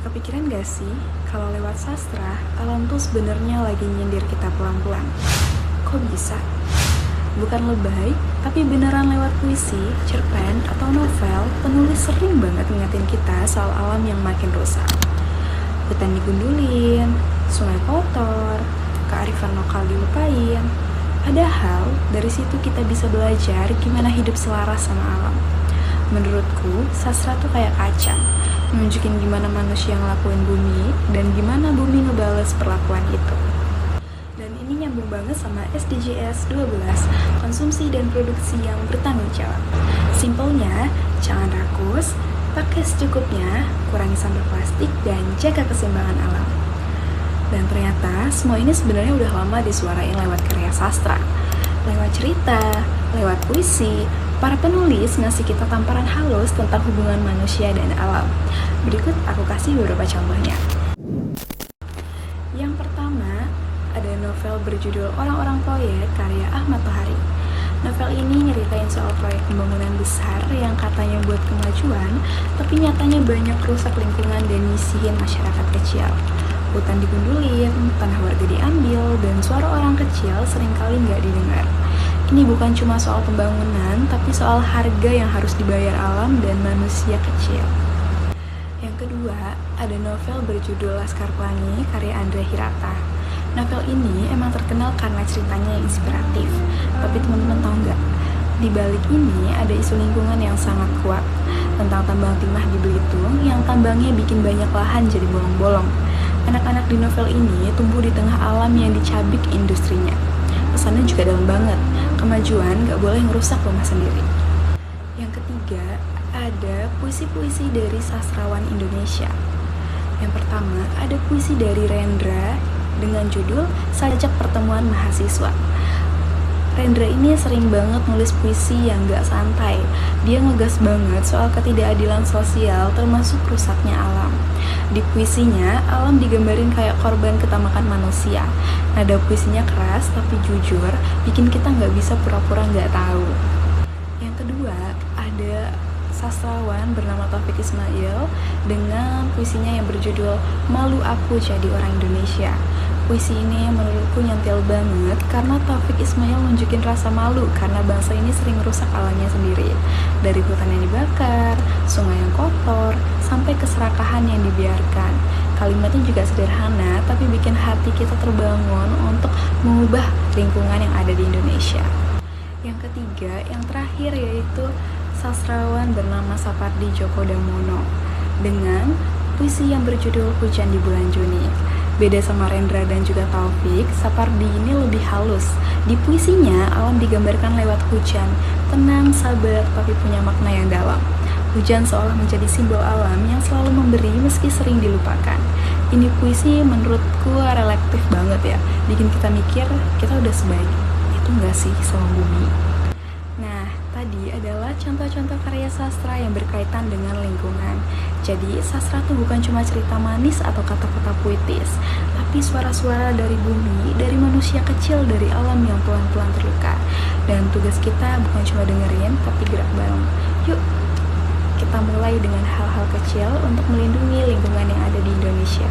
Kepikiran gak sih, kalau lewat sastra, alam tuh sebenarnya lagi nyindir kita pelan-pelan? Kok bisa? Bukan lebay, tapi beneran lewat puisi, cerpen, atau novel, penulis sering banget ngingetin kita soal alam yang makin rusak. Hutan digundulin, sungai kotor, kearifan lokal dilupain. Padahal, dari situ kita bisa belajar gimana hidup selaras sama alam. Menurutku, sastra tuh kayak kaca, nunjukin gimana manusia ngelakuin bumi dan gimana bumi ngebales perlakuan itu. Dan ini nyambung banget sama SDGs 12, konsumsi dan produksi yang bertanggung jawab. Simpelnya, jangan rakus, pakai secukupnya, kurangi sampah plastik, dan jaga keseimbangan alam. Dan ternyata semua ini sebenarnya udah lama disuarain lewat karya sastra, lewat cerita, lewat puisi. Para penulis ngasih kita tamparan halus tentang hubungan manusia dan alam. Berikut aku kasih beberapa contohnya. Yang pertama, ada novel berjudul Orang-Orang Proyek karya Ahmad Tohari. Novel ini nyeritain soal proyek pembangunan besar yang katanya buat kemajuan, tapi nyatanya banyak rusak lingkungan dan nyisihin masyarakat kecil. Hutan digundulin, tanah warga diambil, dan suara orang kecil seringkali nggak didengar. Ini bukan cuma soal pembangunan, tapi soal harga yang harus dibayar alam dan manusia kecil. Yang kedua, ada novel berjudul Laskar Pelangi karya Andra Hirata. Novel ini emang terkenal karena ceritanya yang inspiratif. Tapi teman-teman tahu nggak? Di balik ini ada isu lingkungan yang sangat kuat tentang tambang timah di Belitung yang tambangnya bikin banyak lahan jadi bolong-bolong. Anak-anak di novel ini tumbuh di tengah alam yang dicabik industrinya. Pesannya juga dalam banget, kemajuan gak boleh ngerusak rumah sendiri. Yang ketiga, ada puisi-puisi dari sastrawan Indonesia. Yang pertama, ada puisi dari Rendra dengan judul Sajak Pertemuan Mahasiswa. Rendra ini sering banget nulis puisi yang gak santai. Dia ngegas banget soal ketidakadilan sosial termasuk rusaknya alam. Di puisinya, alam digambarin kayak korban ketamakan manusia. Nada puisinya keras tapi jujur, bikin kita gak bisa pura-pura gak tahu. Yang kedua, ada sastrawan bernama Taufik Ismail dengan puisinya yang berjudul Malu Aku Jadi Orang Indonesia. Puisi ini menurutku nyentil banget karena Taufik Ismail nunjukin rasa malu karena bangsa ini sering rusak alamnya sendiri. Dari hutan yang dibakar, sungai yang kotor, sampai keserakahan yang dibiarkan. Kalimatnya juga sederhana tapi bikin hati kita terbangun untuk mengubah lingkungan yang ada di Indonesia. Yang ketiga, yang terakhir yaitu sastrawan bernama Sapardi Djoko Damono dengan puisi yang berjudul Hujan di Bulan Juni. Beda sama Rendra dan juga Taufik, Sapardi ini lebih halus. Di puisinya, alam digambarkan lewat hujan, tenang, sabar, tapi punya makna yang dalam. Hujan seolah menjadi simbol alam yang selalu memberi meski sering dilupakan. Ini puisi menurutku relatif banget ya, bikin kita mikir kita udah sebaik itu nggak sih sama bumi. Nah, tadi adalah contoh-contoh karya sastra yang berkaitan dengan lingkungan. Jadi, sastra itu bukan cuma cerita manis atau kata-kata puitis, tapi suara-suara dari bumi, dari manusia kecil, dari alam yang pelan-pelan terluka. Dan tugas kita bukan cuma dengerin, tapi gerak bareng. Yuk, kita mulai dengan hal-hal kecil untuk melindungi lingkungan yang ada di Indonesia.